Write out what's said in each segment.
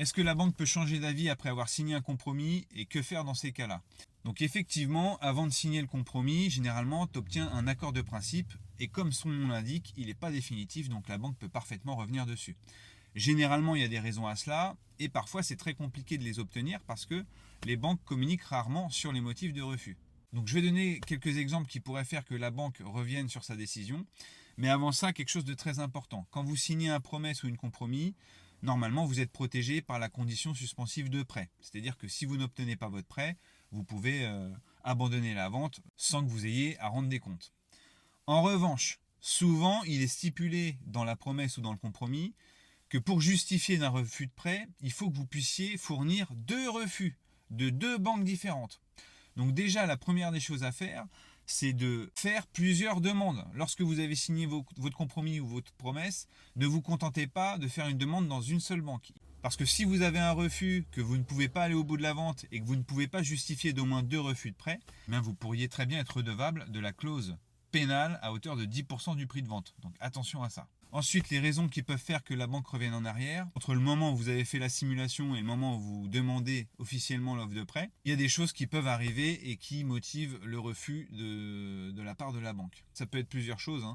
Est-ce que la banque peut changer d'avis après avoir signé un compromis et que faire dans ces cas-là? Donc effectivement, avant de signer le compromis, généralement, tu obtiens un accord de principe et comme son nom l'indique, il n'est pas définitif, donc la banque peut parfaitement revenir dessus. Généralement, il y a des raisons à cela et parfois c'est très compliqué de les obtenir parce que les banques communiquent rarement sur les motifs de refus. Donc je vais donner quelques exemples qui pourraient faire que la banque revienne sur sa décision. Mais avant ça, quelque chose de très important. Quand vous signez un promesse ou une compromis, normalement vous êtes protégé par la condition suspensive de prêt. C'est-à-dire que si vous n'obtenez pas votre prêt, vous pouvez abandonner la vente sans que vous ayez à rendre des comptes. En revanche, souvent il est stipulé dans la promesse ou dans le compromis que pour justifier d'un refus de prêt, il faut que vous puissiez fournir 2 refus de 2 banques différentes. Donc déjà, la première des choses à faire, c'est de faire plusieurs demandes. Lorsque vous avez signé votre compromis ou votre promesse, ne vous contentez pas de faire une demande dans une seule banque. Parce que si vous avez un refus, que vous ne pouvez pas aller au bout de la vente et que vous ne pouvez pas justifier d'au moins 2 refus de prêt, vous pourriez très bien être redevable de la clause pénale à hauteur de 10% du prix de vente. Donc attention à ça. Ensuite, les raisons qui peuvent faire que la banque revienne en arrière, entre le moment où vous avez fait la simulation et le moment où vous demandez officiellement l'offre de prêt, il y a des choses qui peuvent arriver et qui motivent le refus de la part de la banque. Ça peut être plusieurs choses.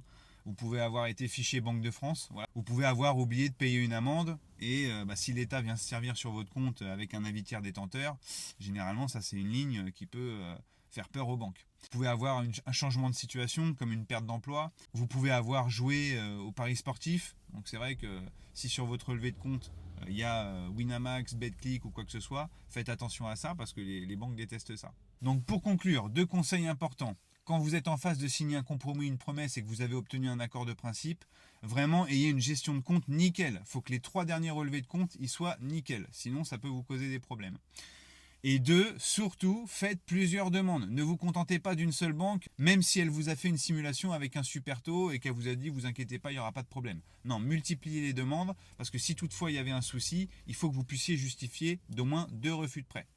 Vous pouvez avoir été fiché Banque de France, voilà. Vous pouvez avoir oublié de payer une amende et si l'État vient se servir sur votre compte avec un avis tiers détenteur, généralement ça c'est une ligne qui peut faire peur aux banques. Vous pouvez avoir un changement de situation comme une perte d'emploi. Vous pouvez avoir joué au paris sportif. Donc c'est vrai que si sur votre relevé de compte il y a Winamax, BetClick ou quoi que ce soit, faites attention à ça parce que les banques détestent ça. Donc pour conclure, 2 conseils importants. Quand vous êtes en phase de signer un compromis, une promesse et que vous avez obtenu un accord de principe, vraiment ayez une gestion de compte nickel. Il faut que les 3 derniers relevés de compte ils soient nickel. Sinon ça peut vous causer des problèmes. Et 2, surtout, faites plusieurs demandes. Ne vous contentez pas d'une seule banque, même si elle vous a fait une simulation avec un super taux et qu'elle vous a dit, vous inquiétez pas, il n'y aura pas de problème. Non, multipliez les demandes, parce que si toutefois il y avait un souci, il faut que vous puissiez justifier d'au moins 2 refus de prêt.